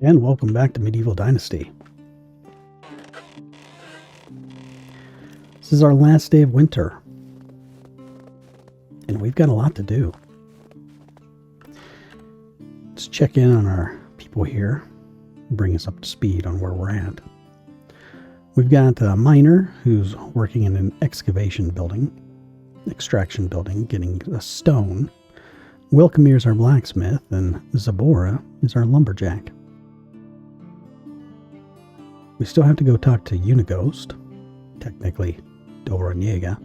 And welcome back to Medieval Dynasty. This is our last day of winter, and we've got a lot to do. Let's check in on our people here, bring us up to speed on where we're at. We've got a miner who's working in an extraction building, getting a stone. Wilkamir's our blacksmith, and Zabora is our lumberjack. We still have to go talk to Unigost, technically Dobroniega,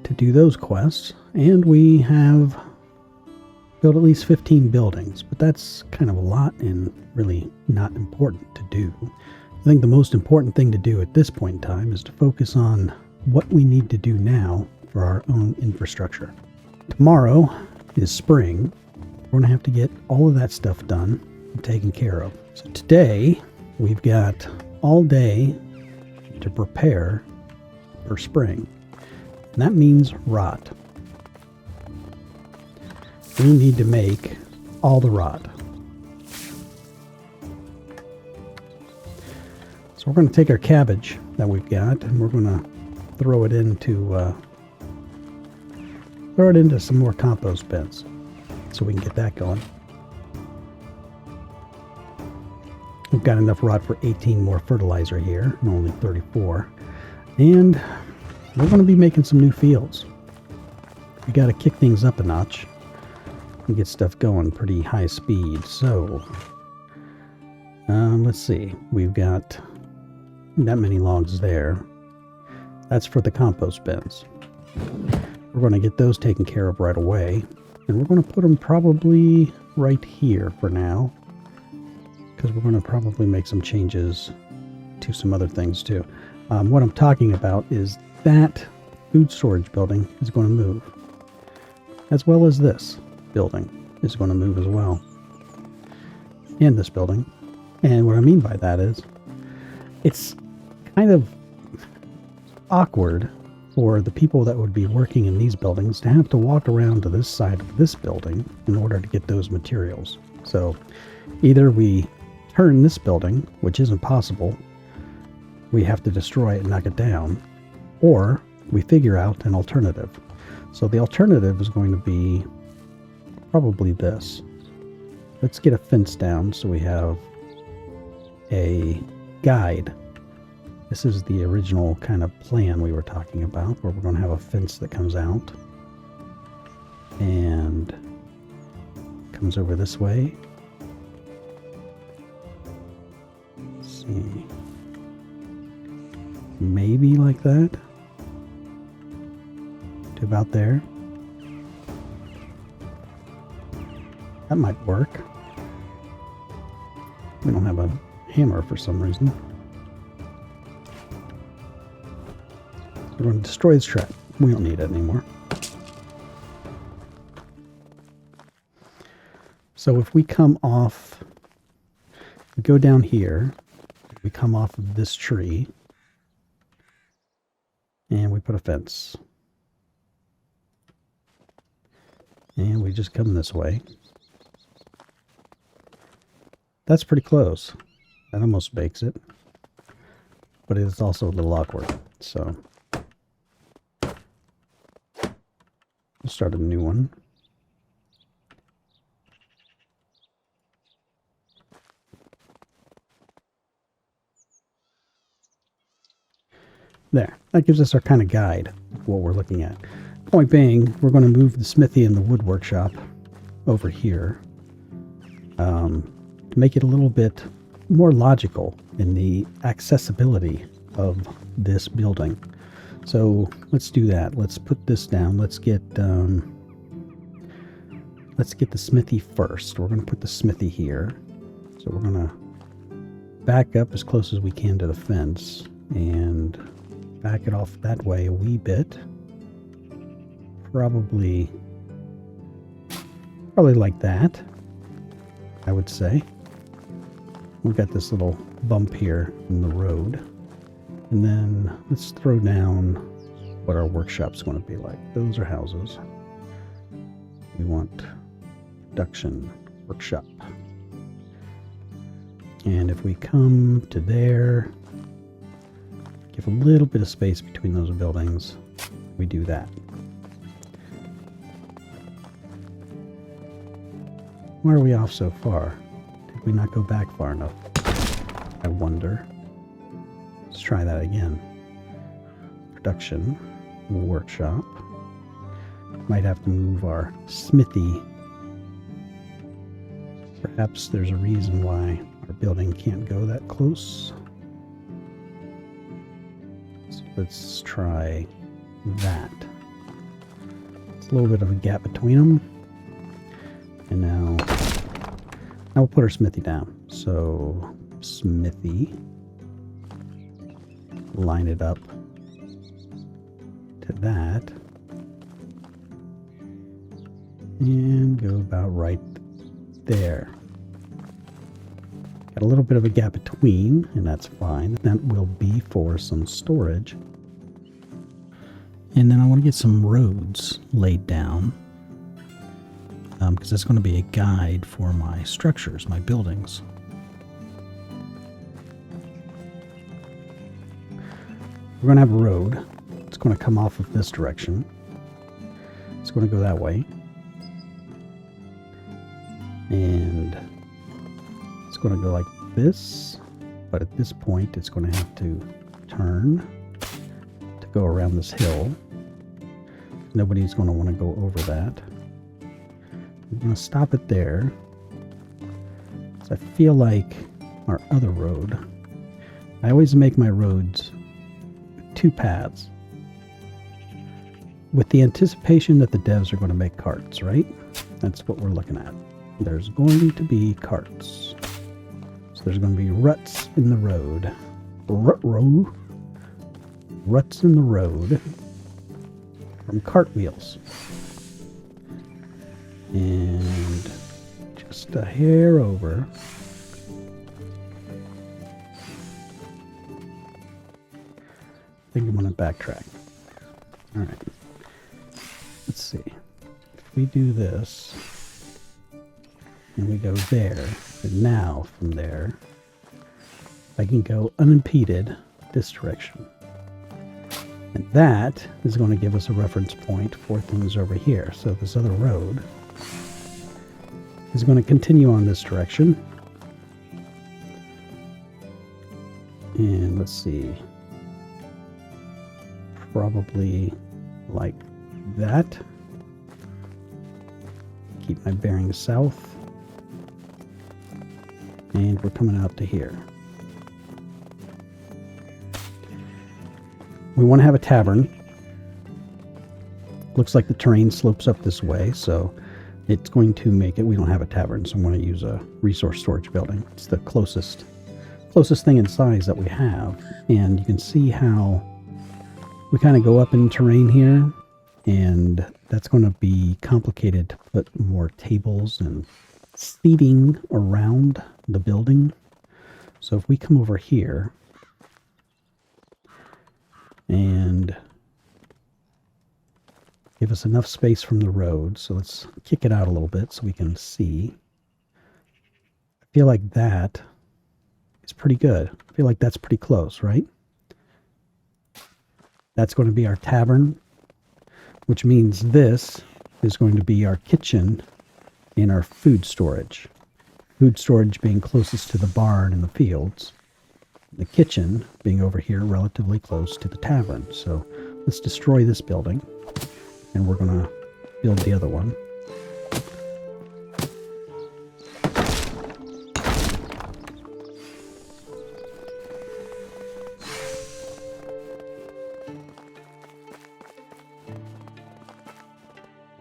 to do those quests, and we have built at least 15 buildings, but that's kind of a lot and really not important to do. I think the most important thing to do at this point in time is to focus on what we need to do now for our own infrastructure. Tomorrow is spring. We're going to have to get all of that stuff done and taken care of. So today, we've got all day to prepare for spring. And that means rot. We need to make all the rot. So we're going to take our cabbage that we've got and we're going to throw it into some more compost bins so we can get that going. We've got enough rot for 18 more fertilizer here, and only 34. And we're going to be making some new fields. We got to kick things up a notch and get stuff going pretty high speed. So, let's see. We've got that many logs there. That's for the compost bins. We're going to get those taken care of right away. And we're going to put them probably right here for now, because we're going to probably make some changes to some other things too. What I'm talking about is that food storage building is going to move, as well as this building is going to move as well, and this building. And what I mean by that is it's kind of awkward for the people that would be working in these buildings to have to walk around to this side of this building in order to get those materials. So either we turn this building, which isn't possible, we have to destroy it and knock it down, or we figure out an alternative. So the alternative is going to be probably this. Let's get a fence down so we have a guide. This is the original kind of plan we were talking about, where we're going to have a fence that comes out and comes over this way. Let's see. Maybe like that. To about there. That might work. We don't have a hammer for some reason. We're going to destroy this trap. We don't need it anymore. So if we come off, we go down here, we come off of this tree, and we put a fence. And we just come this way. That's pretty close. That almost makes it. But it's also a little awkward. So we'll start a new one. There. That gives us our kind of guide of what we're looking at. Point being, we're going to move the smithy and the wood workshop over here to make it a little bit more logical in the accessibility of this building. So let's do that. Let's put this down. Let's get the smithy first. We're going to put the smithy here. So we're going to back up as close as we can to the fence and back it off that way a wee bit. Probably like that, I would say. We've got this little bump here in the road. And then let's throw down what our workshop's going to be like. Those are houses. We want production workshop. And if we come to there, give a little bit of space between those buildings, we do that. Why are we off so far? Did we not go back far enough? I wonder. Let's try that again. Production, workshop. Might have to move our smithy. Perhaps there's a reason why our building can't go that close. So let's try that. It's a little bit of a gap between them. And now we'll put our smithy down. So smithy, line it up to that, and go about right there. Got a little bit of a gap between, and that's fine. That will be for some storage. And then I want to get some roads laid down, because that's going to be a guide for my structures, my buildings. We're going to have a road. It's going to come off of this direction. It's going to go that way. And it's going to go like this. But at this point, it's going to have to turn to go around this hill. Nobody's going to want to go over that. I'm going to stop it there. So I feel like our other road, I always make my roads 2 paths with the anticipation that the devs are going to make carts, right? That's what we're looking at. There's going to be carts. So there's going to be ruts in the road. Ruts in the road from cartwheels. And just a hair over. I think I'm going to backtrack. Alright. Let's see. If we do this, and we go there, and now from there, I can go unimpeded this direction. And that is going to give us a reference point for things over here. So this other road is going to continue on this direction. And let's see. Probably like that. Keep my bearing south. And we're coming out to here. We want to have a tavern. Looks like the terrain slopes up this way, so it's going to make it. We don't have a tavern, so I'm going to use a resource storage building. It's the closest thing in size that we have. And you can see how we kind of go up in terrain here, and that's going to be complicated to put more tables and seating around the building. So if we come over here and give us enough space from the road, so let's kick it out a little bit so we can see. I feel like that is pretty good. I feel like that's pretty close, right? That's going to be our tavern, which means this is going to be our kitchen and our food storage. Food storage being closest to the barn and the fields. The kitchen being over here relatively close to the tavern. So let's destroy this building, and we're going to build the other one.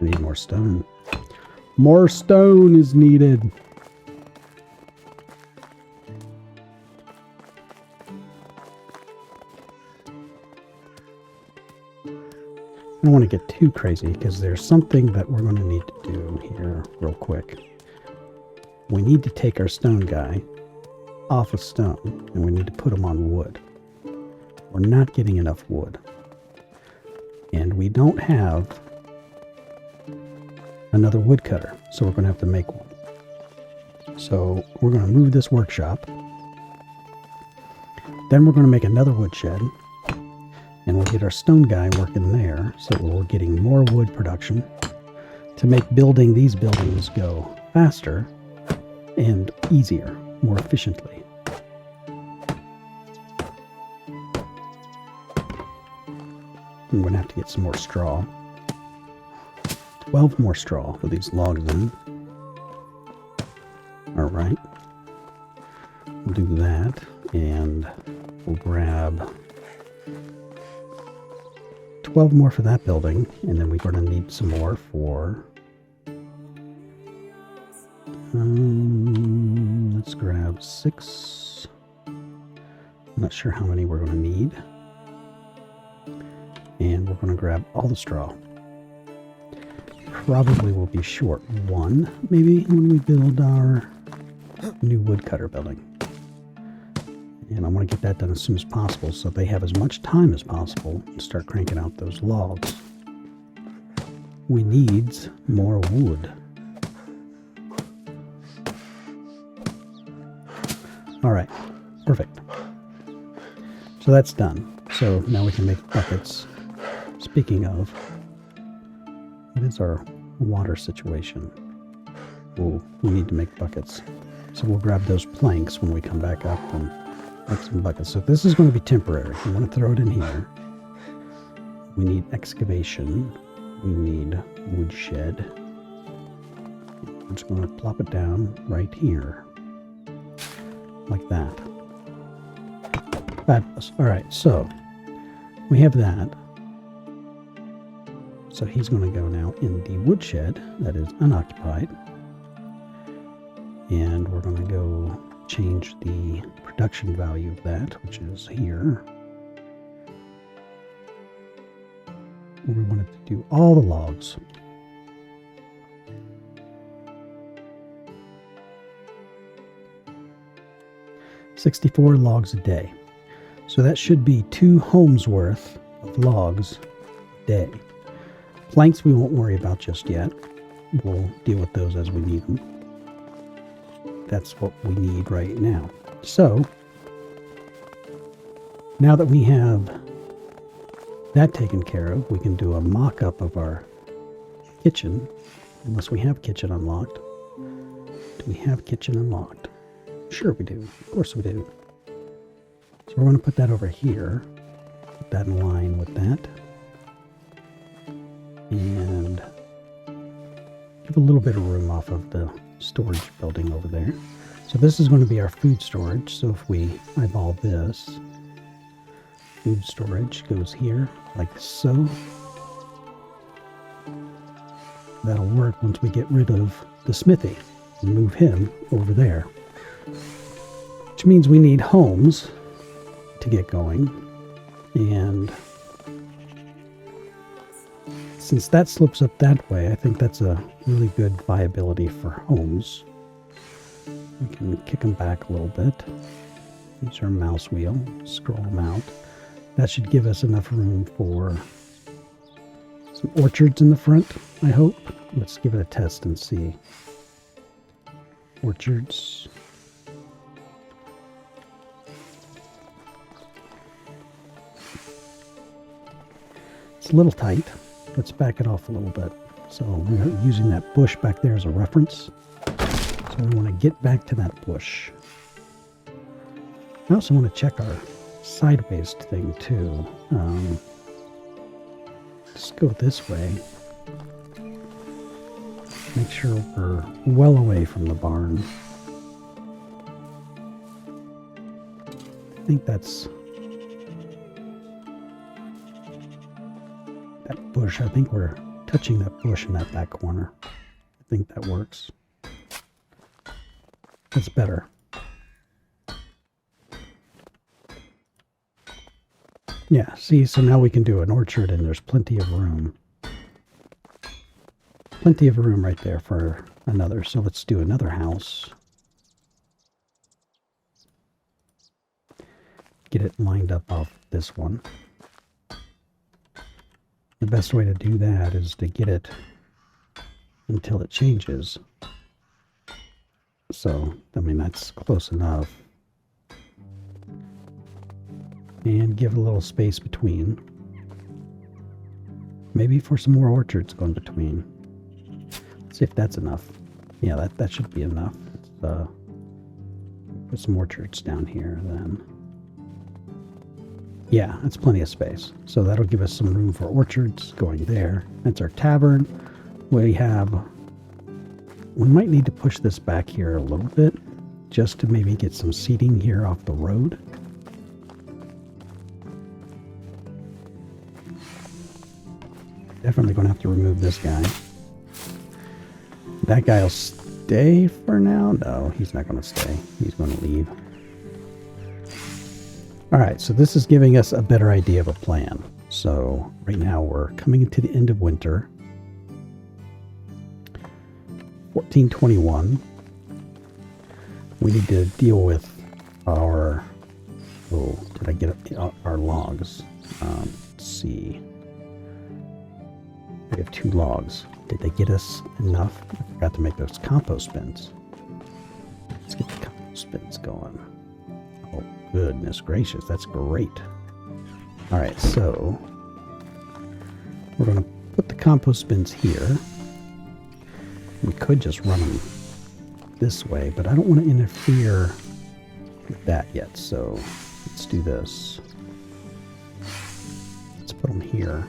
I need more stone. More stone is needed. I don't want to get too crazy because there's something that we're going to need to do here real quick. We need to take our stone guy off of stone, and we need to put him on wood. We're not getting enough wood. And we don't have another woodcutter, so we're going to have to make one. So we're going to move this workshop Then we're going to make another woodshed, and we'll get our stone guy working there, so we're getting more wood production to make building these buildings go faster and easier, more efficiently. I'm going to have to get some more straw. 12 more straw for these logs in. Alright. We'll do that, and we'll grab 12 more for that building, and then we're going to need some more for... let's grab 6. I'm not sure how many we're going to need. And we're going to grab all the straw. Probably will be short 1, maybe, when we build our new woodcutter building. And I want to get that done as soon as possible so they have as much time as possible to start cranking out those logs. We need more wood. Alright, perfect. So that's done. So now we can make buckets. Speaking of, what is our water situation? Oh, we need to make buckets. So we'll grab those planks when we come back up and make some buckets. So this is going to be temporary. We want to throw it in here. We need excavation. We need woodshed. We're just going to plop it down right here. Like that. Fabulous. Alright, so we have that. So he's going to go now in the woodshed that is unoccupied. And we're going to go change the production value of that, which is here. We wanted to do all the logs. $64 logs a day. So that should be 2 homes worth of logs a day. Planks we won't worry about just yet. We'll deal with those as we need them. That's what we need right now. So, now that we have that taken care of, we can do a mock-up of our kitchen, unless we have kitchen unlocked. Do we have kitchen unlocked? Sure we do. Of course we do. So we're going to put that over here. Put that in line with that. And give a little bit of room off of the storage building over there. So this is going to be our food storage. So if we eyeball this, food storage goes here like so. That'll work once we get rid of the smithy and move him over there. Which means we need homes to get going. And since that slopes up that way, I think that's a really good viability for homes. We can kick them back a little bit. Use our mouse wheel, scroll them out. That should give us enough room for some orchards in the front, I hope. Let's give it a test and see. Orchards. It's a little tight. Let's back it off a little bit. So we're using that bush back there as a reference. So we want to get back to that bush. I also want to check our sideways thing too. Just go this way. Make sure we're well away from the barn. I think that's that bush. I think we're touching that bush in that back corner. I think that works. That's better. Yeah, see, so now we can do an orchard and there's plenty of room. Plenty of room right there for another. So let's do another house. Get it lined up off this one. The best way to do that is to get it until it changes. So, I mean, that's close enough. and give a little space between. Maybe for some more orchards going between. Let's see if that's enough. Yeah, that should be enough. Let's put some orchards down here then. Yeah, that's plenty of space. So that'll give us some room for orchards going there. That's our tavern. We might need to push this back here a little bit just to maybe get some seating here off the road. Definitely going to have to remove this guy. That guy will stay for now? No, he's not going to stay. He's going to leave. Alright, so this is giving us a better idea of a plan. So right now we're coming to the end of winter. 1421. We need to deal with our... Oh, did I get our logs? Let's see. We have 2 logs. Did they get us enough? I forgot to make those compost bins. Let's get the compost bins going. Oh, goodness gracious. That's great. Alright, so we're going to put the compost bins here. We could just run them this way, but I don't want to interfere with that yet, so let's do this. Let's put them here.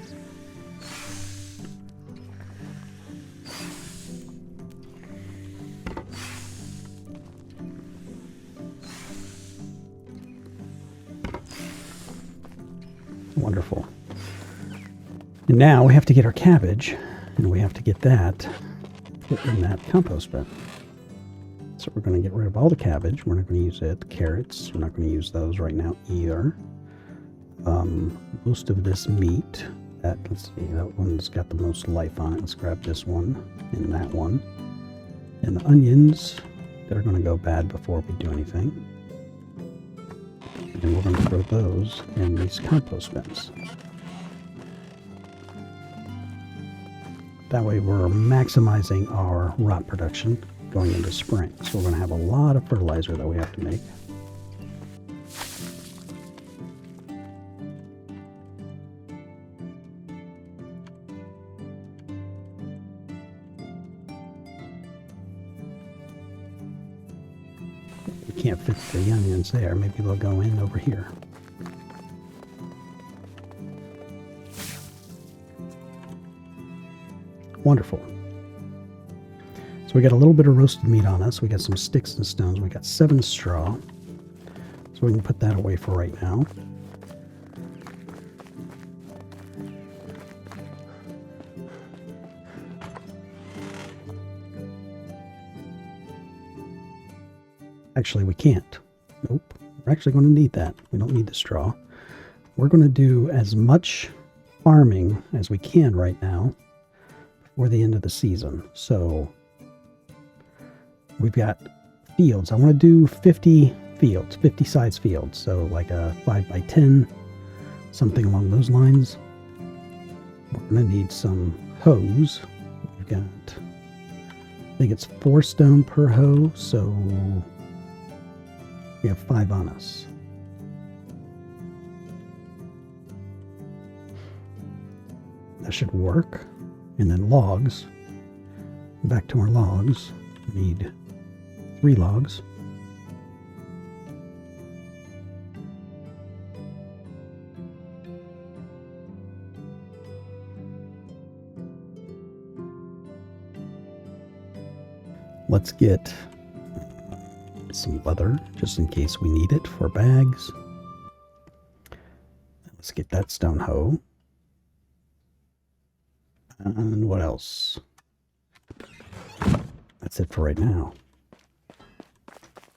Wonderful. And now we have to get our cabbage, and we have to get that put in that compost bin. So we're going to get rid of all the cabbage. We're not going to use it. The carrots, we're not going to use those right now either. Most of this meat, let's see, that one's got the most life on it. Let's grab this one and that one. And the onions that are going to go bad before we do anything. And we're going to throw those in these compost bins. That way we're maximizing our rot production going into spring. So we're going to have a lot of fertilizer that we have to make. We can't fit the onions there. Maybe they'll go in over here. Wonderful. So we got a little bit of roasted meat on us. We got some sticks and stones. We got 7 straw. So we can put that away for right now. Actually, we can't. Nope. We're actually going to need that. We don't need the straw. We're going to do as much farming as we can right now before the end of the season. So we've got fields. I want to do 50 fields, 50 size fields. So like a 5 by 10, something along those lines. We're going to need some hoes. We've got, I think it's 4 stone per hoe. So we have 5 on us. That should work. And then logs. Back to our logs. We need 3 logs. Let's get some leather just in case we need it for bags. Let's get that stone hoe. And what else? That's it for right now.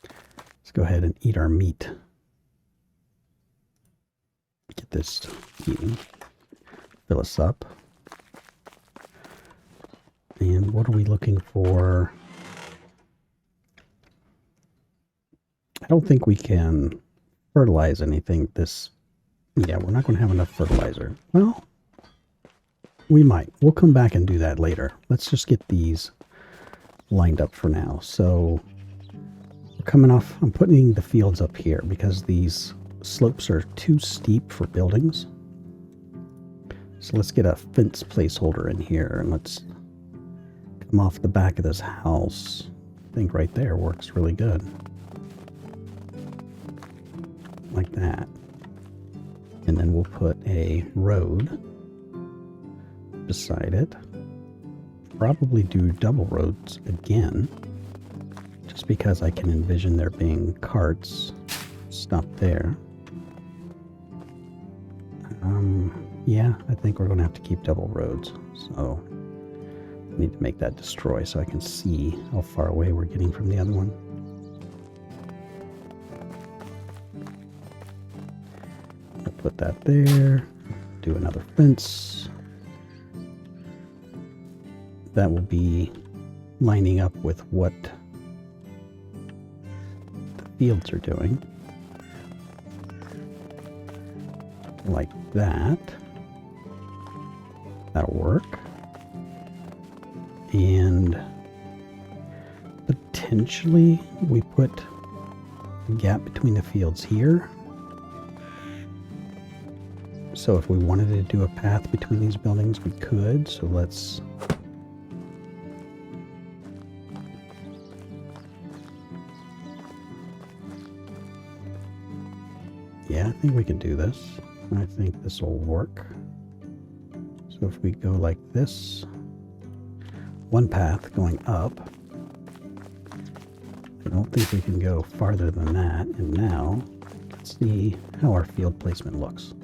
Let's go ahead and eat our meat. Get this eaten. Fill us up. And what are we looking for? I don't think we can fertilize anything this... Yeah, we're not going to have enough fertilizer. Well, we might. We'll come back and do that later. Let's just get these lined up for now. So we're coming off... I'm putting the fields up here because these slopes are too steep for buildings. So let's get a fence placeholder in here and let's come off the back of this house. I think right there works really good. Like that. And then we'll put a road beside it. Probably do double roads again, just because I can envision there being carts stopped there. Yeah, I think we're going to have to keep double roads, so I need to make that destroy so I can see how far away we're getting from the other one. I'll put that there, do another fence. That will be lining up with what the fields are doing. Like that. That'll work. And potentially we put a gap between the fields here. So if we wanted to do a path between these buildings, we could. So let's... Yeah, I think we can do this. I think this will work. So if we go like this, one path going up, I don't think we can go farther than that. And now, let's see how our field placement looks.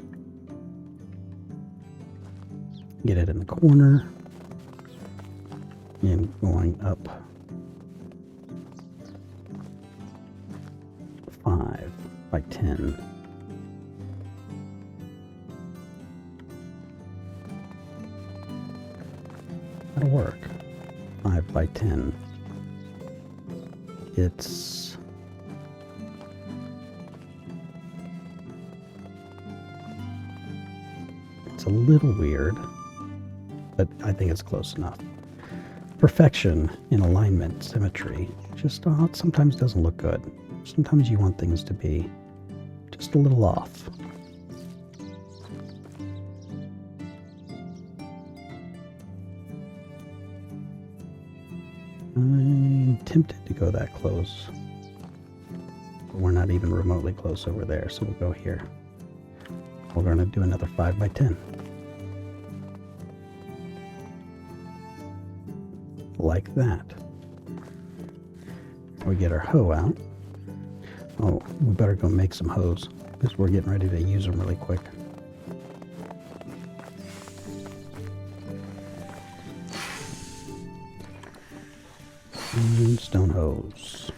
Get it in the corner, and going up 5 by 10. That'll work. 5 by 10. It's a little weird, but I think it's close enough. Perfection in alignment, symmetry, just sometimes doesn't look good. Sometimes you want things to be just a little off. I'm tempted to go that close, but we're not even remotely close over there, so we'll go here. We're going to do another 5 by 10. Like that. We get our hoe out. Oh, we better go make some hoes, because we're getting ready to use them really quick. And stone hose.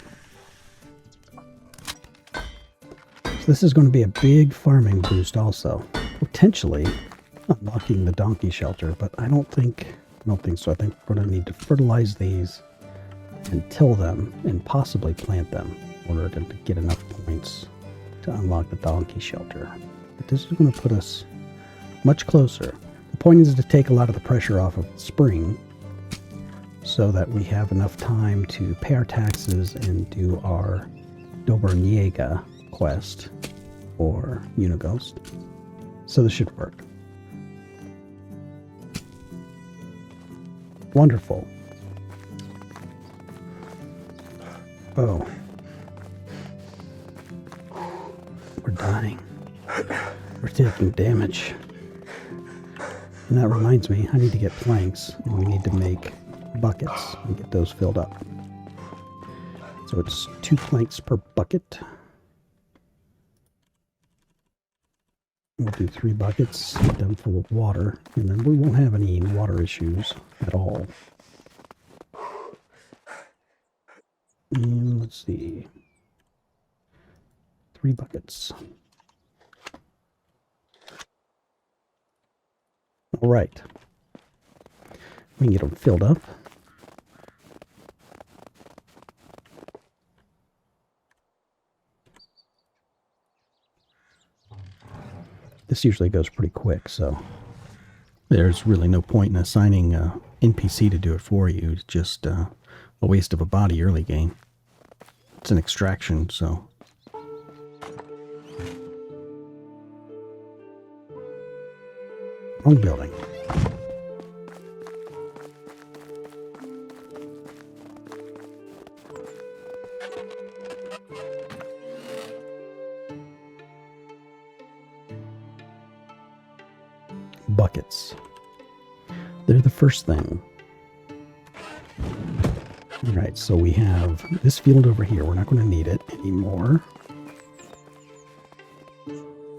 So this is going to be a big farming boost also. Potentially unlocking the donkey shelter, but I don't think so. I think we're going to need to fertilize these and till them and possibly plant them in order to get enough points to unlock the donkey shelter. But this is going to put us much closer. The point is to take a lot of the pressure off of the spring so that we have enough time to pay our taxes and do our Dobrniega quest or Unighost. So this should work. Wonderful. Oh. We're dying. We're taking damage. And that reminds me, I need to get planks, and we need to make buckets and get those filled up. So it's 2 planks per bucket. We'll do 3 buckets, get them full of water, and then we won't have any water issues at all. And let's see. 3 buckets. All right. We can get them filled up. This usually goes pretty quick, so there's really no point in assigning an NPC to do it for you. It's just a waste of a body early game. It's an extraction, so Wrong building. Buckets. They're the first thing. Alright, so we have this field over here. We're not going to need it anymore.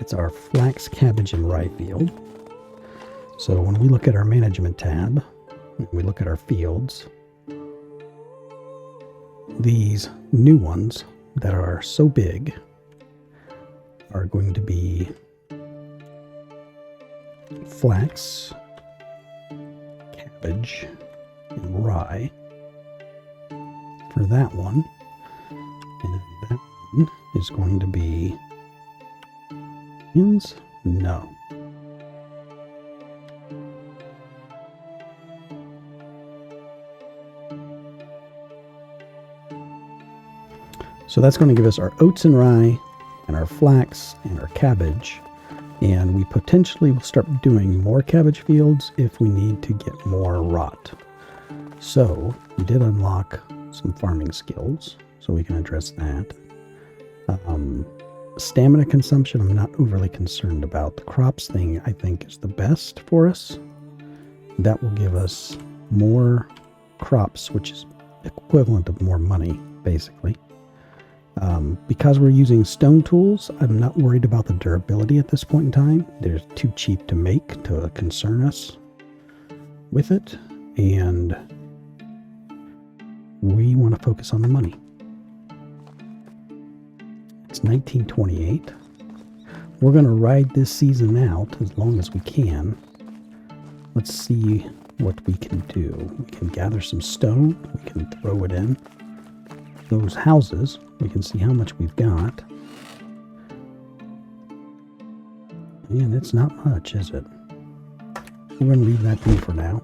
It's our flax, cabbage, and rye field. So when we look at our management tab, and we look at our fields, these new ones that are so big are going to be flax, cabbage, and rye for that one. And that one is going to be onions? No. So that's going to give us our oats and rye and our flax and our cabbage. And we potentially will start doing more cabbage fields if we need to get more rot. So we did unlock some farming skills, so we can address that. Stamina consumption, I'm not overly concerned about. The crops thing, I think, is the best for us. That will give us more crops, which is equivalent of more money, basically. Because we're using stone tools, I'm not worried about the durability at this point in time. They're too cheap to make to concern us with it. And we want to focus on the money. It's 1928. We're going to ride this season out as long as we can. Let's see what we can do. We can gather some stone. We can throw it in those houses. We can see how much we've got. And it's not much, is it? We're going to leave that be for now.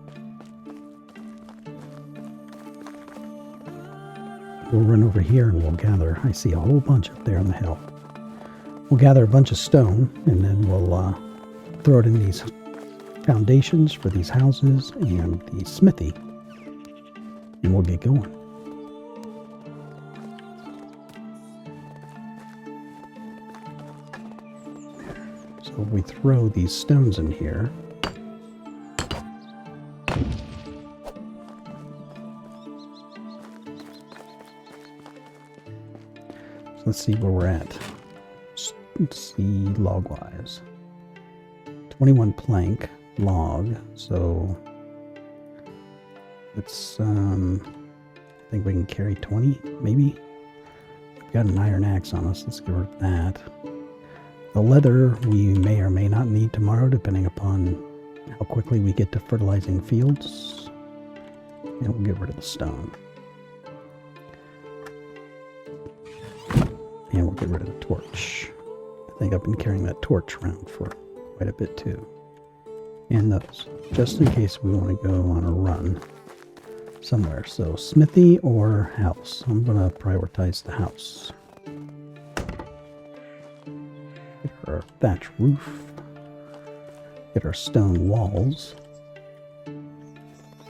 We'll run over here and we'll gather. I see a whole bunch up there on the hill. We'll gather a bunch of stone and then we'll throw it in these foundations for these houses and the smithy. And we'll get going. So we throw these stones in here. Let's see where we're at. Let's see log-wise. 21 plank log. So let's I think we can carry 20, maybe. We've got an iron axe on us. Let's get rid of that. The leather we may or may not need tomorrow, depending upon how quickly we get to fertilizing fields. And we'll get rid of the stone. And we'll get rid of the torch. I think I've been carrying that torch around for quite a bit too. And those, just in case we want to go on a run somewhere. So smithy or house. I'm going to prioritize the house. Get our thatch roof. Get our stone walls.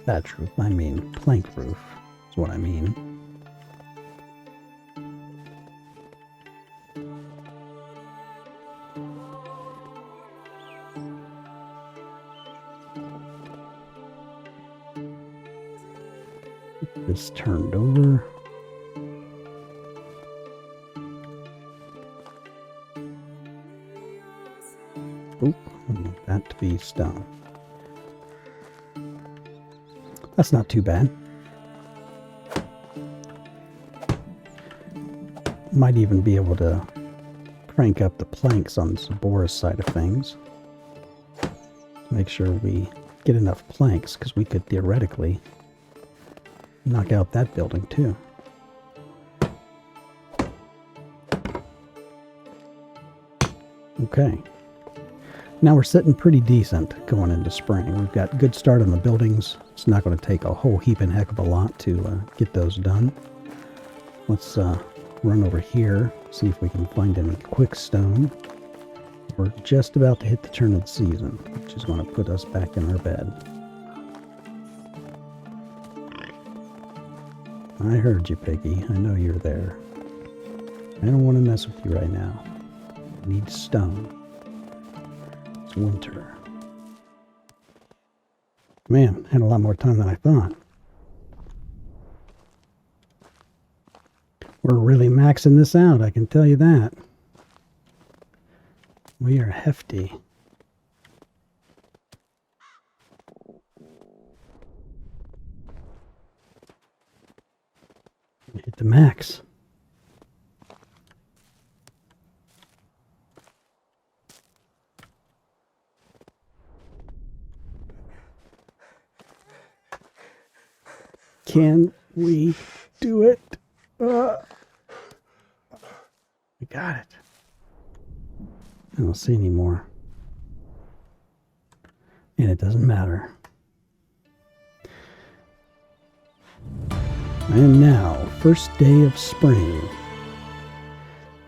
Thatch roof, I mean plank roof is what I mean. This turned over. Oh, I want that to be stone. That's not too bad. Might even be able to crank up the planks on Zabora's side of things. Make sure we get enough planks, because we could theoretically knock out that building too. Okay. Now we're sitting pretty decent going into spring. We've got a good start on the buildings. It's not going to take a whole heap and heck of a lot to get those done. Let's run over here, see if we can find any quick stone. We're just about to hit the turn of the season, which is going to put us back in our bed. I heard you, Piggy. I know you're there. I don't want to mess with you right now. I need stone. It's winter. Man, had a lot more time than I thought. We're really maxing this out, I can tell you that. We are hefty. Hit the max. Can we do it? We got it. I don't see any more. And it doesn't matter. And now, first day of spring.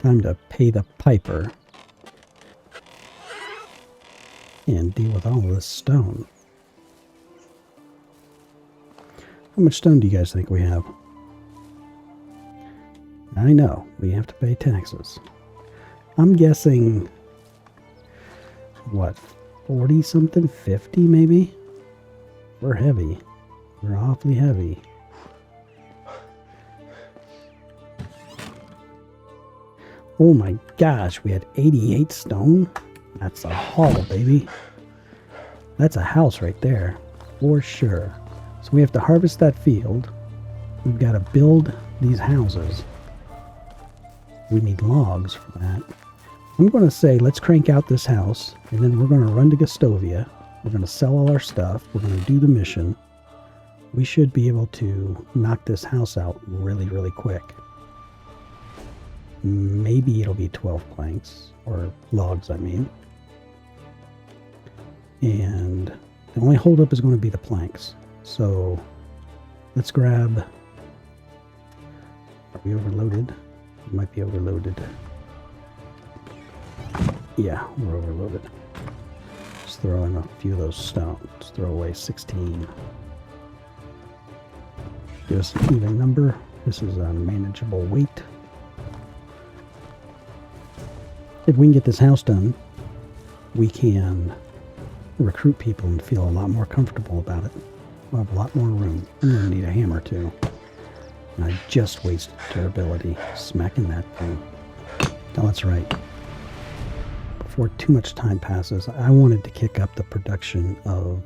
Time to pay the piper. And deal with all this stone. How much stone do you guys think we have? I know, we have to pay taxes. I'm guessing, what, 40 something? 50 maybe? We're heavy. We're awfully heavy. Oh my gosh, we had 88 stone? That's a haul, baby. That's a house right there, for sure. So we have to harvest that field. We've got to build these houses. We need logs for that. I'm going to say let's crank out this house, and then we're going to run to Gostovia. We're going to sell all our stuff. We're going to do the mission. We should be able to knock this house out really, really quick. Maybe it'll be 12 planks, or logs, I mean. And the only holdup is going to be the planks. So let's grab. Are we overloaded? We might be overloaded. Yeah, we're overloaded. Just throw in a few of those stones. Throw away 16. Give us an even number. This is a manageable weight. If we can get this house done, we can recruit people and feel a lot more comfortable about it. We'll have a lot more room. I'm going to need a hammer too. And I just wasted durability smacking that thing. Oh, that's right. Before too much time passes, I wanted to kick up the production of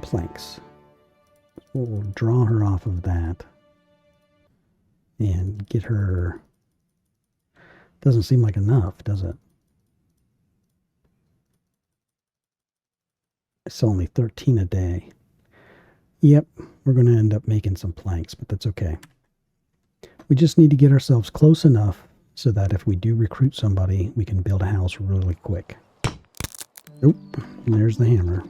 planks. We'll draw her off of that and get her. Doesn't seem like enough, does it? It's only 13 a day. Yep, we're going to end up making some planks, but that's okay. We just need to get ourselves close enough so that if we do recruit somebody, we can build a house really quick. Oop, and there's the hammer.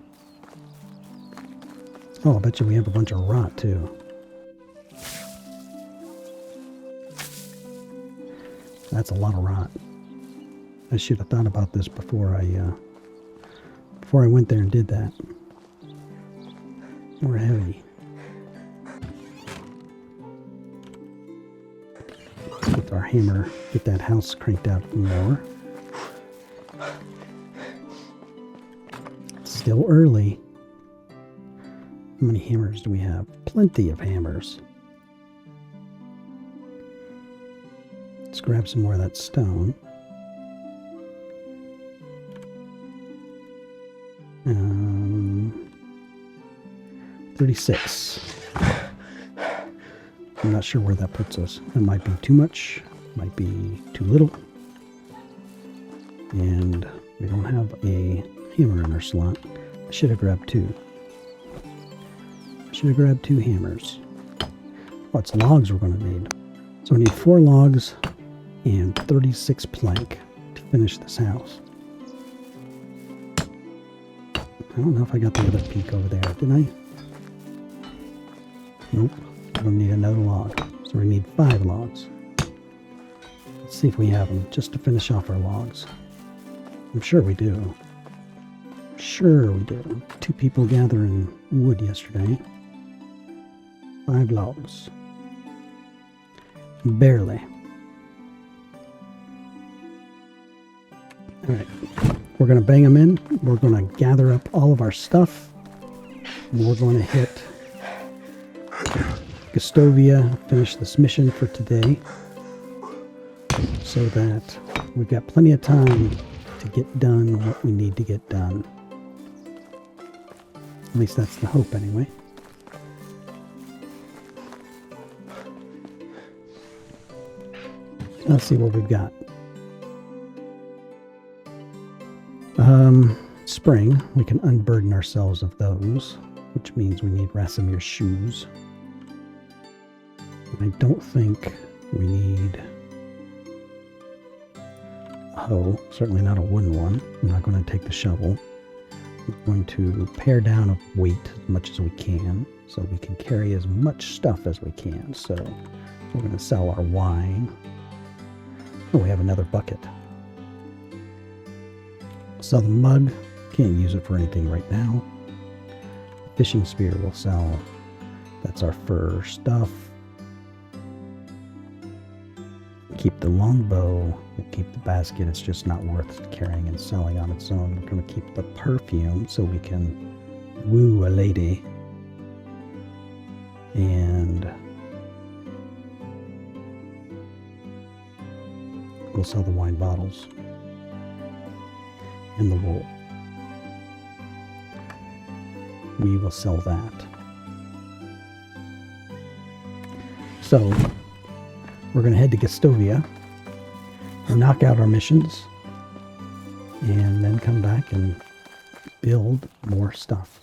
Oh, I bet you we have a bunch of rot too. That's a lot of rot. I should have thought about this before I went there and did that. We're heavy. With our hammer, get that house cranked out more. It's still early. How many hammers do we have? Plenty of hammers. Let's grab some more of that stone. 36. I'm not sure where that puts us. That might be too much, might be too little. And we don't have a hammer in our slot. I should have grabbed two. I should have grabbed 2 hammers. What's logs we're going to need? So we need 4 logs and 36 plank to finish this house. I don't know if I got the other peak over there, did I? Nope. We're going to need another log. So we need 5 logs. Let's Let's see if we have them just to finish off our logs. I'm sure we do. Sure we do. 2 people gathering wood yesterday. 5 logs. Barely. Alright. We're going to bang them in. We're going to gather up all of our stuff. And we're going to hit Gostovia, finish this mission for today. So that we've got plenty of time to get done what we need to get done. At least that's the hope anyway. Let's see what we've got. Spring. We can unburden ourselves of those, which means we need Rasomir's shoes. I don't think we need a hoe, certainly not a wooden one. I'm not going to take the shovel. We're going to pare down a weight as much as we can, so we can carry as much stuff as we can. So we're going to sell our wine. Oh, we have another bucket. Sell the mug. Can't use it for anything right now. Fishing spear we'll sell. That's our fur stuff. Keep the longbow. We'll keep the basket. It's just not worth carrying and selling on its own. We're going to keep the perfume so we can woo a lady. And we'll sell the wine bottles and the wool. We will sell that. So we're going to head to Gostovia, knock out our missions, and then come back and build more stuff.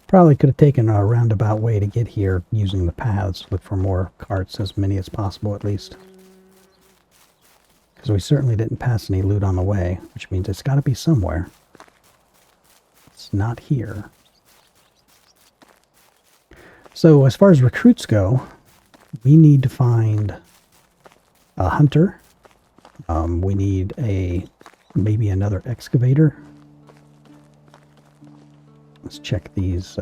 Probably could have taken a roundabout way to get here using the paths, look for more carts, as many as possible at least. Because we certainly didn't pass any loot on the way, which means it's got to be somewhere. It's not here. So as far as recruits go, we need to find a hunter. We need maybe another excavator. Let's check these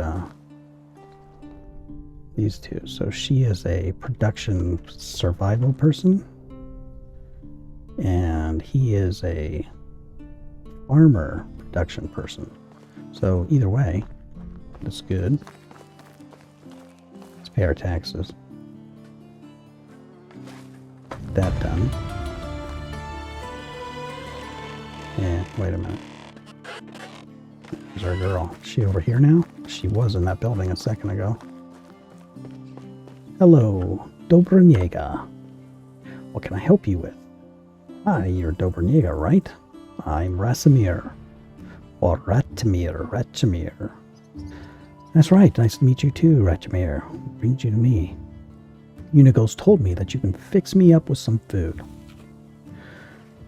two. So she is a production survival person, and he is a farmer production person. So either way, that's good. Let's pay our taxes. Get that done. Yeah, wait a minute. There's our girl. Is she over here now? She was in that building a second ago. Hello, Dobroniega. What can I help you with? Hi, you're Dobroniega, right? I'm Rasomir. Or Ratchamir. That's right, nice to meet you too, Ratchamir. What brings you to me? Unigos told me that you can fix me up with some food.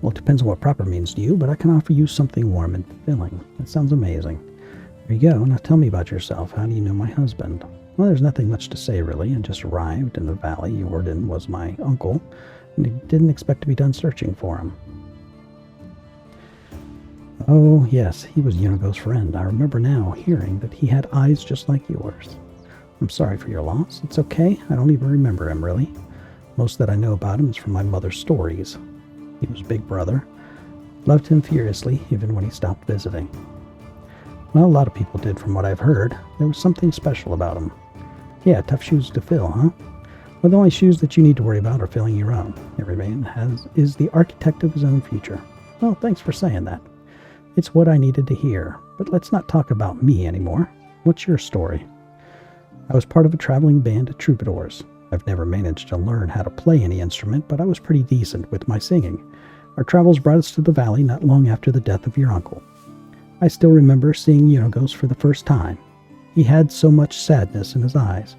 Well, it depends on what proper means to you, but I can offer you something warm and filling. That sounds amazing. There you go. Now tell me about yourself. How do you know my husband? Well, there's nothing much to say, really. I just arrived in the valley. Jordan was my uncle, and I didn't expect to be done searching for him. Oh, yes, he was Unigo's friend. I remember now hearing that he had eyes just like yours. I'm sorry for your loss. It's okay. I don't even remember him, really. Most that I know about him is from my mother's stories. He was Big Brother. Loved him furiously, even when he stopped visiting. Well, a lot of people did from what I've heard. There was something special about him. Yeah, tough shoes to fill, huh? Well, the only shoes that you need to worry about are filling your own. Every man is the architect of his own future. Well, thanks for saying that. It's what I needed to hear. But let's not talk about me anymore. What's your story? I was part of a traveling band of troubadours. I've never managed to learn how to play any instrument, but I was pretty decent with my singing. Our travels brought us to the valley not long after the death of your uncle. I still remember seeing Unigos for the first time. He had so much sadness in his eyes.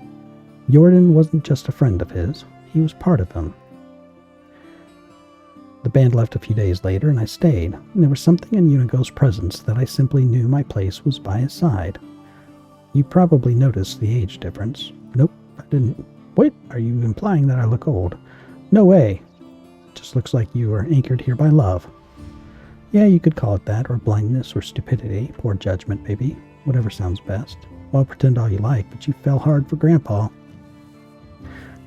Jordan wasn't just a friend of his, he was part of him. The band left a few days later, and I stayed, and there was something in Unigos' presence that I simply knew my place was by his side. You probably noticed the age difference. Nope, I didn't. Wait, are you implying that I look old? No way. Just looks like you are anchored here by love. Yeah, you could call it that, or blindness, or stupidity, poor judgment, maybe. Whatever sounds best. Well, pretend all you like, but you fell hard for Grandpa.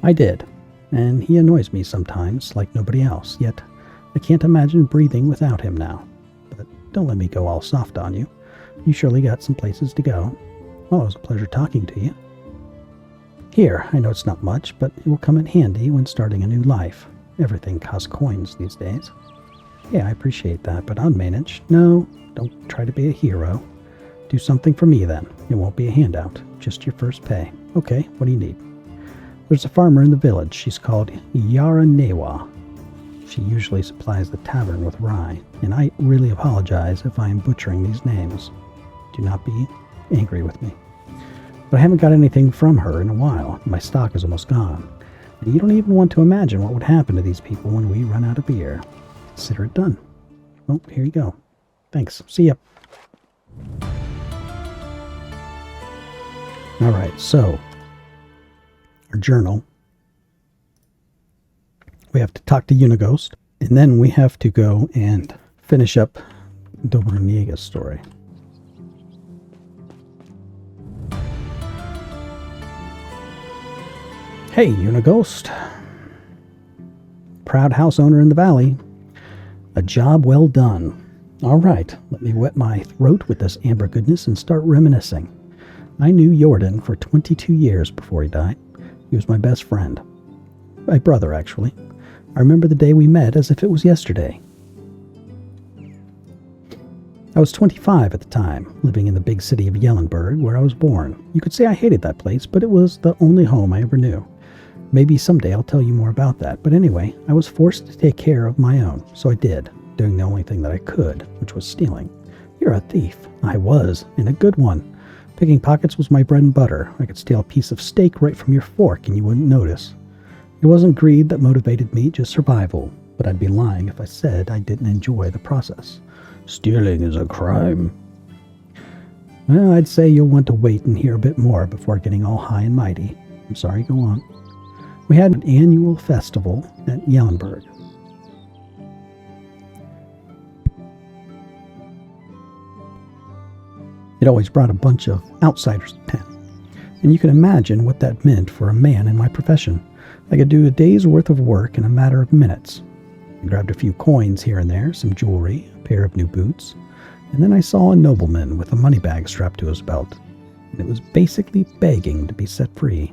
I did, and he annoys me sometimes, like nobody else, yet I can't imagine breathing without him now. But don't let me go all soft on you. You surely got some places to go. Well, it was a pleasure talking to you. Here, I know it's not much, but it will come in handy when starting a new life. Everything costs coins these days. Yeah, I appreciate that, but I'll manage. No, don't try to be a hero. Do something for me then. It won't be a handout, just your first pay. Okay, what do you need? There's a farmer in the village. She's called Yara Newa. She usually supplies the tavern with rye, and I really apologize if I am butchering these names. Do not be angry with me. But I haven't got anything from her in a while. My stock is almost gone. And you don't even want to imagine what would happen to these people when we run out of beer. Consider it done. Well, here you go. Thanks. See ya. Alright, so our journal. We have to talk to Unighost, and then we have to go and finish up Dobroniga's story. Hey, Unighost. Proud house owner in the valley. A job well done. All right, let me wet my throat with this amber goodness and start reminiscing. I knew Jordan for 22 years before he died. He was my best friend. My brother, actually. I remember the day we met as if it was yesterday. I was 25 at the time, living in the big city of Yellenburg, where I was born. You could say I hated that place, but it was the only home I ever knew. Maybe someday I'll tell you more about that, but anyway, I was forced to take care of my own, so I did, doing the only thing that I could, which was stealing. You're a thief. I was, and a good one. Picking pockets was my bread and butter. I could steal a piece of steak right from your fork and you wouldn't notice. It wasn't greed that motivated me, just survival, but I'd be lying if I said I didn't enjoy the process. Stealing is a crime. Well, I'd say you'll want to wait and hear a bit more before getting all high and mighty. I'm sorry, go on. We had an annual festival at Yellenburg. It always brought a bunch of outsiders to town, and you can imagine what that meant for a man in my profession. I could do a day's worth of work in a matter of minutes. I grabbed a few coins here and there, some jewelry, a pair of new boots, and then I saw a nobleman with a money bag strapped to his belt, and it was basically begging to be set free.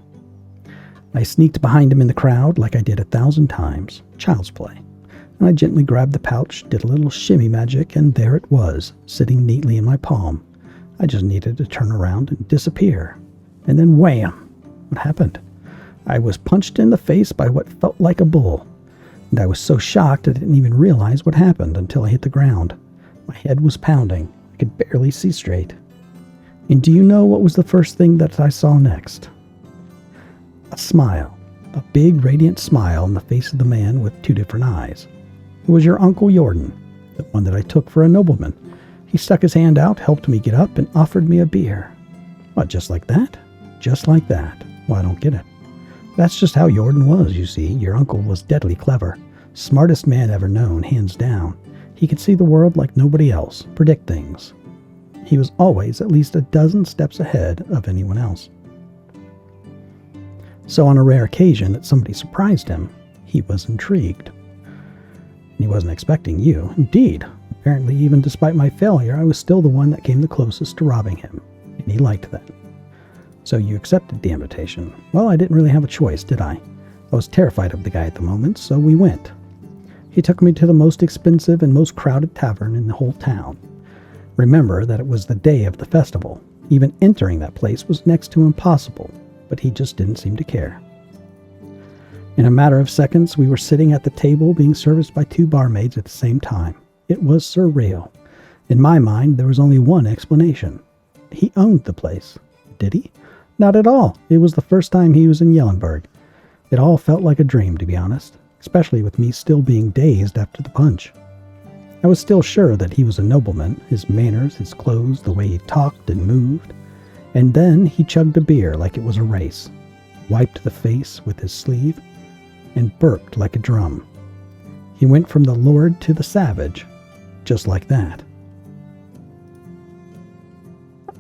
I sneaked behind him in the crowd like I did 1,000 times, child's play, and I gently grabbed the pouch, did a little shimmy magic, and there it was, sitting neatly in my palm. I just needed to turn around and disappear. And then wham! What happened? I was punched in the face by what felt like a bull. And I was so shocked I didn't even realize what happened until I hit the ground. My head was pounding. I could barely see straight. And do you know what was the first thing that I saw next? A smile. A big, radiant smile on the face of the man with two different eyes. It was your Uncle Jordan, the one that I took for a nobleman. He stuck his hand out, helped me get up, and offered me a beer. What, just like that? Just like that. Well, I don't get it. That's just how Jordan was, you see. Your uncle was deadly clever. Smartest man ever known, hands down. He could see the world like nobody else, predict things. He was always at least a dozen steps ahead of anyone else. So on a rare occasion that somebody surprised him, he was intrigued. And he wasn't expecting you. Indeed. Apparently, even despite my failure, I was still the one that came the closest to robbing him, and he liked that. So you accepted the invitation. Well, I didn't really have a choice, did I? I was terrified of the guy at the moment, so we went. He took me to the most expensive and most crowded tavern in the whole town. Remember that it was the day of the festival. Even entering that place was next to impossible, but he just didn't seem to care. In a matter of seconds, we were sitting at the table being serviced by two barmaids at the same time. It was surreal. In my mind, there was only one explanation. He owned the place. Did he? Not at all. It was the first time he was in Yellenburg. It all felt like a dream, to be honest, especially with me still being dazed after the punch. I was still sure that he was a nobleman, his manners, his clothes, the way he talked and moved. And then he chugged a beer like it was a race. wiped the face with his sleeve, and burped like a drum. He went from the lord to the savage, just like that.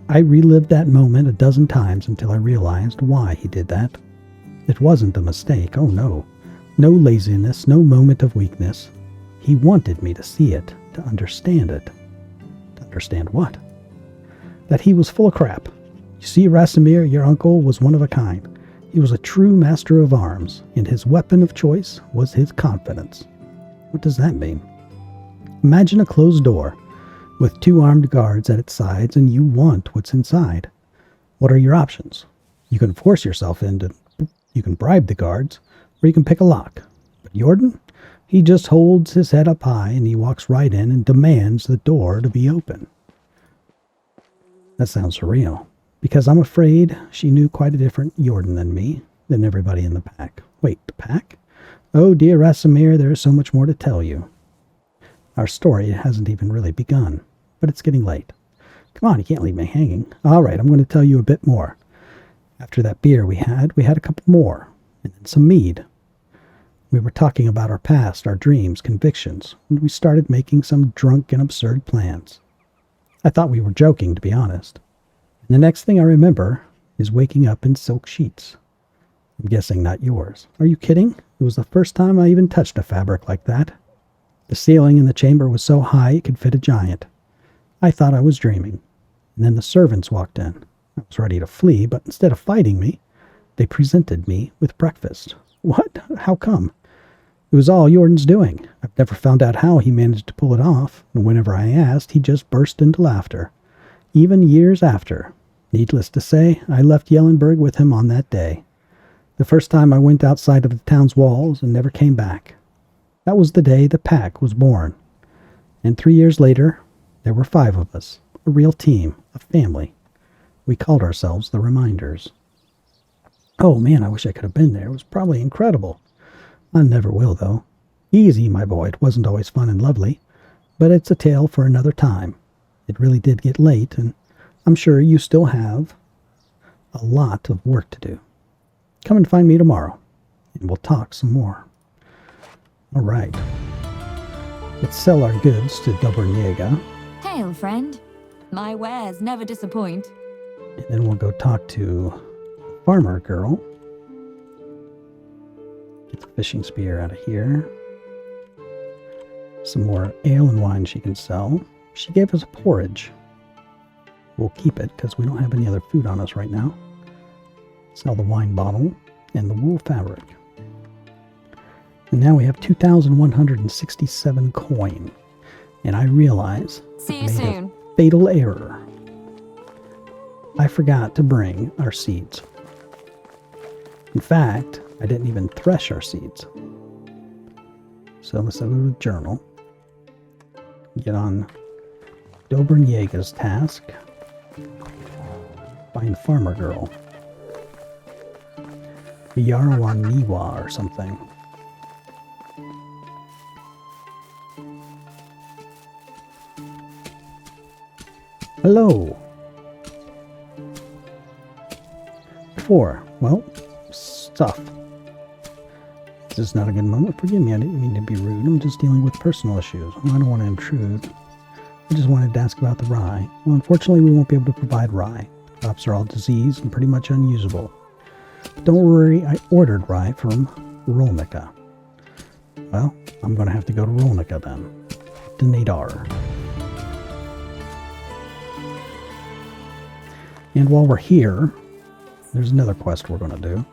I relived that moment a dozen times until I realized why he did that. It wasn't a mistake, oh no. No laziness, no moment of weakness. He wanted me to see it, to understand it. To understand what? That he was full of crap. You see, Rasimir, your uncle, was one of a kind. He was a true master of arms, and his weapon of choice was his confidence. What does that mean? Imagine a closed door with 2 armed guards at its sides, and you want what's inside. What are your options? You can force yourself into. You can bribe the guards, or you can pick a lock. But Jordan, he just holds his head up high, and he walks right in and demands the door to be open. That sounds surreal, because I'm afraid she knew quite a different Jordan than me, than everybody in the pack. Wait, the pack? Oh dear Rasimir, there is so much more to tell you. Our story hasn't even really begun, but it's getting late. Come on, you can't leave me hanging. All right, I'm going to tell you a bit more. After that beer we had a couple more, and then some mead. We were talking about our past, our dreams, convictions, and we started making some drunk and absurd plans. I thought we were joking, to be honest. And the next thing I remember is waking up in silk sheets. I'm guessing not yours. Are you kidding? It was the first time I even touched a fabric like that. The ceiling in the chamber was so high it could fit a giant. I thought I was dreaming. And then the servants walked in. I was ready to flee, but instead of fighting me, they presented me with breakfast. What? How come? It was all Jordan's doing. I've never found out how he managed to pull it off, and whenever I asked, he just burst into laughter. Even years after. Needless to say, I left Yellenberg with him on that day. The first time I went outside of the town's walls and never came back. That was the day the pack was born. And 3 years later, there were 5 of us. A real team, a family. We called ourselves the Reminders. Oh man, I wish I could have been there. It was probably incredible. I never will, though. Easy, my boy. It wasn't always fun and lovely. But it's a tale for another time. It really did get late, and I'm sure you still have a lot of work to do. Come and find me tomorrow, and we'll talk some more. All right. Let's sell our goods to Dobrniega. Hail, friend. My wares never disappoint. And then we'll go talk to Farmer Girl. Get the fishing spear out of here. Some more ale and wine she can sell. She gave us a porridge. We'll keep it because we don't have any other food on us right now. Sell the wine bottle and the wool fabric. And now we have 2,167 coin. And I realize See you soon. A fatal error. I forgot to bring our seeds. In fact, I didn't even thresh our seeds. So let's go to the journal. Get on Dobrniega's task. Find Farmer Girl. Yarwan Niwa or something. Hello. 4. Well, stuff. This is not a good moment. Forgive me, I didn't mean to be rude. I'm just dealing with personal issues. I don't want to intrude. I just wanted to ask about the rye. Well, unfortunately, we won't be able to provide rye. Crops are all diseased and pretty much unusable. But don't worry, I ordered rye from Rolnica. Well, I'm going to have to go to Rolnica then. To Nadar. And while we're here, there's another quest we're going to do.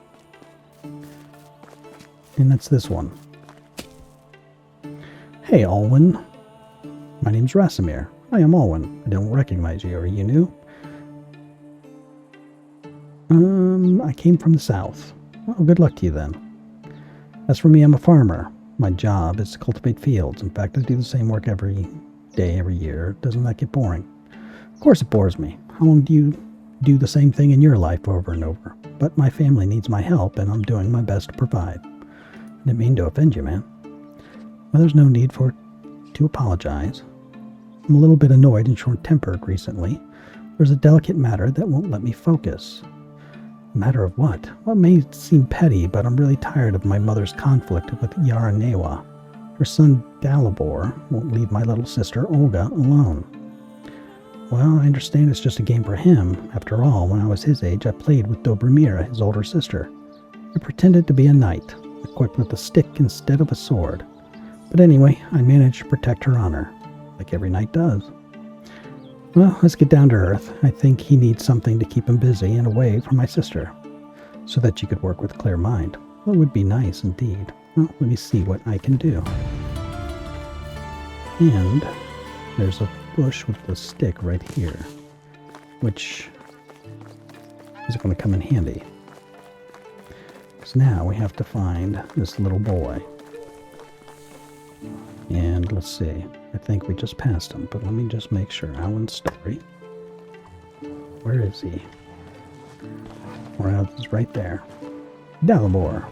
And that's this one. Hey, Alwyn. My name's Rasimir. Hi, I'm Alwyn. I don't recognize you. Are you new? I came from the south. Well, good luck to you then. As for me, I'm a farmer. My job is to cultivate fields. In fact, I do the same work every day, every year. Doesn't that get boring? Of course it bores me. How long do you do the same thing in your life over and over? But my family needs my help, and I'm doing my best to provide. I didn't mean to offend you, man. Well, there's no need to apologize. I'm a little bit annoyed and short-tempered recently. There's a delicate matter that won't let me focus. Matter of what? Well, it may seem petty, but I'm really tired of my mother's conflict with Yaranewa. Her son Dalibor won't leave my little sister Olga alone. Well, I understand it's just a game for him. After all, when I was his age, I played with Dobromira, his older sister. I pretended to be a knight, equipped with a stick instead of a sword. But anyway, I managed to protect her honor, like every knight does. Well, let's get down to earth. I think he needs something to keep him busy and away from my sister, so that she could work with clear mind. That would be nice indeed. Well, let me see what I can do. And there's a bush with the stick right here, which is going to come in handy. Because now we have to find this little boy. And let's see. I think we just passed him, but let me just make sure. Alan's story. Where is he? Well, he's right there. Dalibor.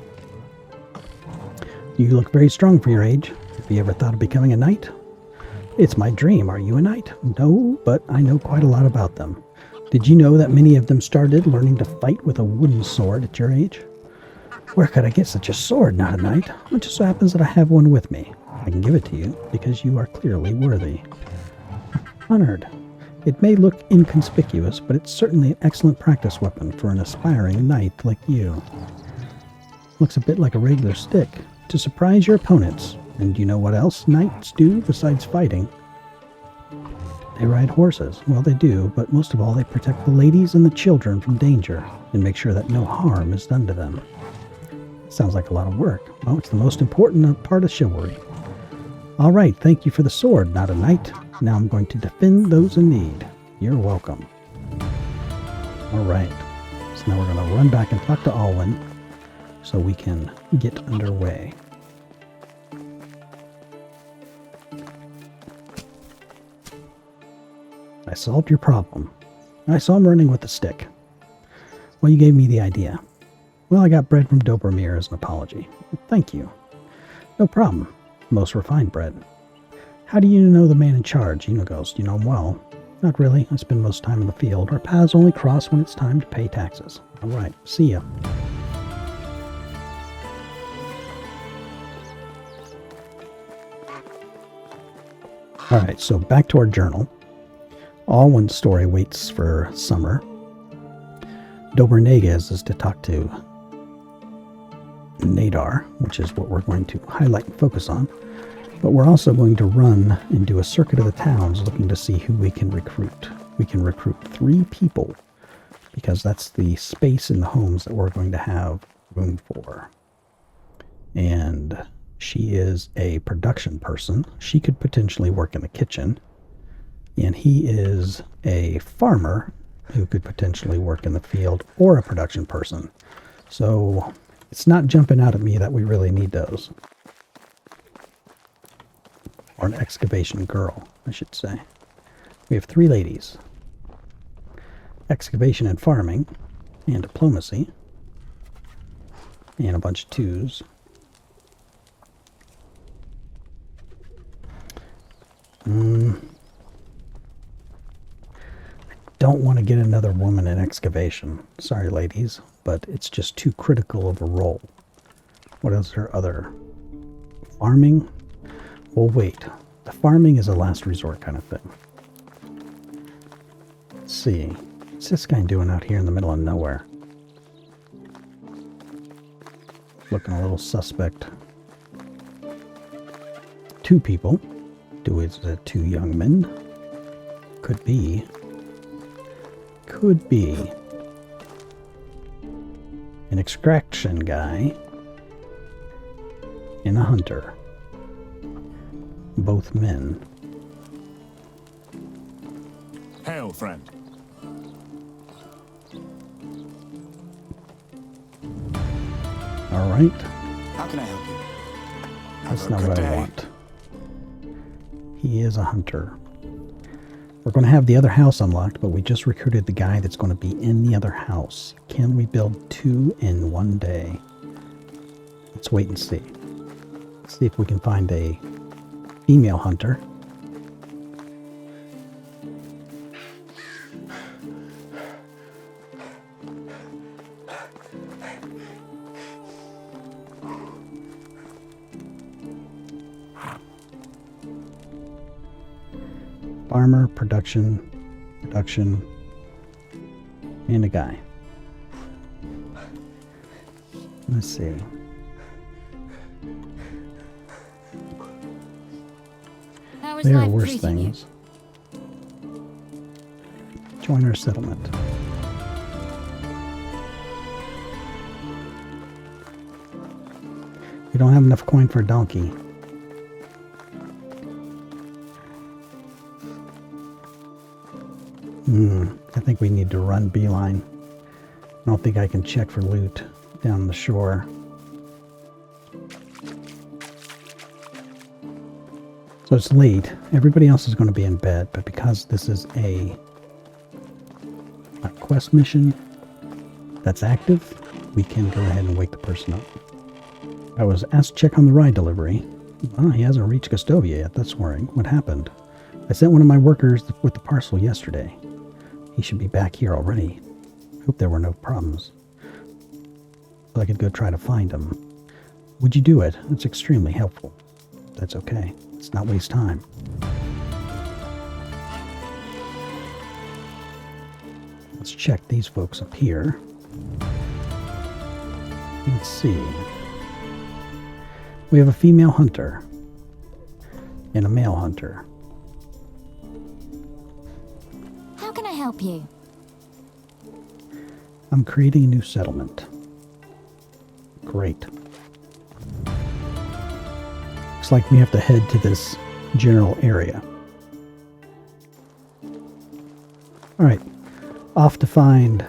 You look very strong for your age. Have you ever thought of becoming a knight? It's my dream. Are you a knight? No, but I know quite a lot about them. Did you know that many of them started learning to fight with a wooden sword at your age? Where could I get such a sword, not a knight? It just so happens that I have one with me. I can give it to you, because you are clearly worthy. Honored. It may look inconspicuous, but it's certainly an excellent practice weapon for an aspiring knight like you. Looks a bit like a regular stick, to surprise your opponents. And you know what else knights do besides fighting? They ride horses. Well, they do, but most of all, they protect the ladies and the children from danger, and make sure that no harm is done to them. Sounds like a lot of work. Well, it's the most important part of chivalry. All right, thank you for the sword, not a knight. Now I'm going to defend those in need. You're welcome. All right, so now we're going to run back and talk to Alwyn so we can get underway. I solved your problem. I saw him running with the stick. Well, you gave me the idea. Well, I got bread from Dobromir as an apology. Thank you. No problem. Most refined bread. How do you know the man in charge? Ghost. You know him well. Not really. I spend most time in the field. Our paths only cross when it's time to pay taxes. All right. See ya. All right. So back to our journal. Alwyn's story waits for summer. Dobromir is to talk to Nadar, which is what we're going to highlight and focus on. But we're also going to run and do a circuit of the towns looking to see who we can recruit. We can recruit 3 people because that's the space in the homes that we're going to have room for. And she is a production person. She could potentially work in the kitchen. And he is a farmer who could potentially work in the field or a production person. So it's not jumping out at me that we really need those. Or an excavation girl, I should say. We have 3 ladies. Excavation and farming, and diplomacy, and a bunch of 2s. Don't want to get another woman in excavation. Sorry, ladies, but it's just too critical of a role. What is her other? Farming? Well, wait. The farming is a last resort kind of thing. Let's see. What's this guy doing out here in the middle of nowhere? Looking a little suspect. 2 people. Is it 2 young men? Could be. Could be. An extraction guy and a hunter. Both men. Hail, friend. All right. How can I help you? That's not what I want. He is a hunter. We're going to have the other house unlocked, but we just recruited the guy that's going to be in the other house. Can we build 2 in one day? Let's wait and see. Let's see if we can find a female hunter. Farmer, production, and a guy. Let's see. How is There are life worse treating you? things. Join our settlement. We don't have enough coin for a donkey. I think we need to run beeline. I don't think I can check for loot down the shore. So it's late. Everybody else is going to be in bed, but because this is a quest mission that's active, we can go ahead and wake the person up. I was asked to check on the ride delivery. Oh, he hasn't reached Gostovia yet. That's worrying. What happened? I sent one of my workers with the parcel yesterday. He should be back here already. Hope there were no problems. So I could go try to find him. Would you do it? It's extremely helpful. That's okay. Let's not waste time. Let's check these folks up here. Let's see. We have a female hunter and a male hunter. How can I help you? I'm creating a new settlement. Great. Looks like we have to head to this general area. Alright, off to find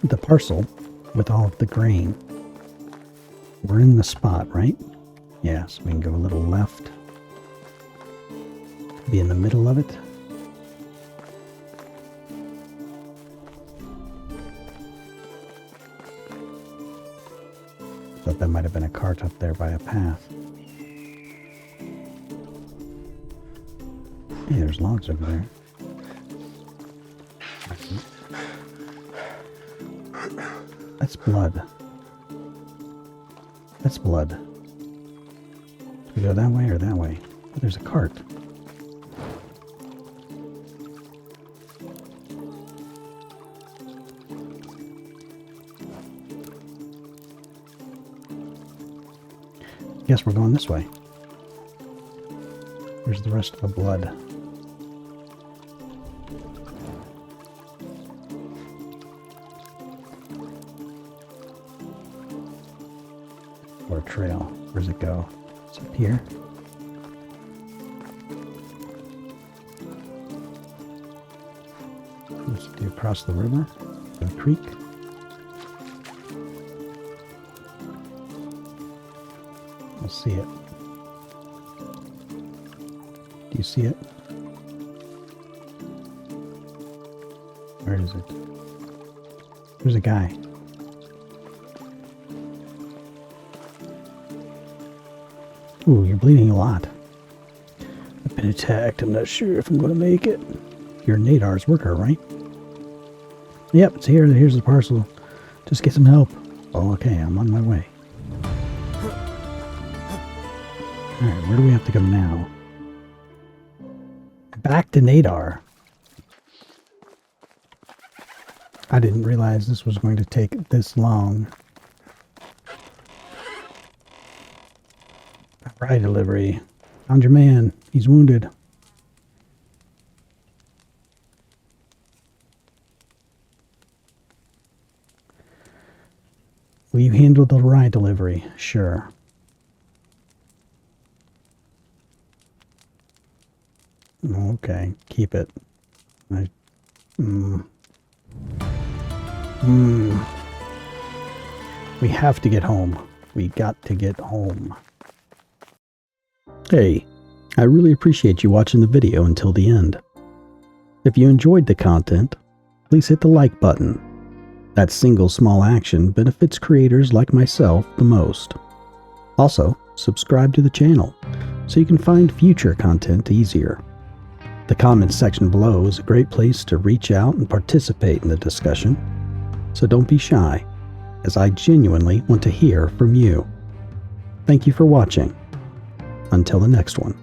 the parcel with all of the grain. We're in the spot, right? Yeah, so we can go a little left. Be in the middle of it. Thought that might have been a cart up there by a path. Hey, there's logs over there. That's blood. That's blood. Do we go that way or that way? Oh, there's a cart. Guess we're going this way. Where's the rest of the blood? Or a trail. Where's it go? It's up here. Let's do across the river, the creek. We'll see it. Do you see it? Where is it? There's a guy. Ooh, you're bleeding a lot. I've been attacked. I'm not sure if I'm going to make it. You're Nadar's worker, right? Yep, it's here. Here's the parcel. Just get some help. Oh, okay. I'm on my way. Alright, where do we have to go now? Back to Nadar. I didn't realize this was going to take this long. Ride delivery. Found your man. He's wounded. Will you handle the ride delivery? Sure. Okay, keep it. We have to get home. We got to get home. Hey, I really appreciate you watching the video until the end. If you enjoyed the content, please hit the like button. That single small action benefits creators like myself the most. Also, subscribe to the channel so you can find future content easier. The comments section below is a great place to reach out and participate in the discussion, so don't be shy, as I genuinely want to hear from you. Thank you for watching. Until the next one.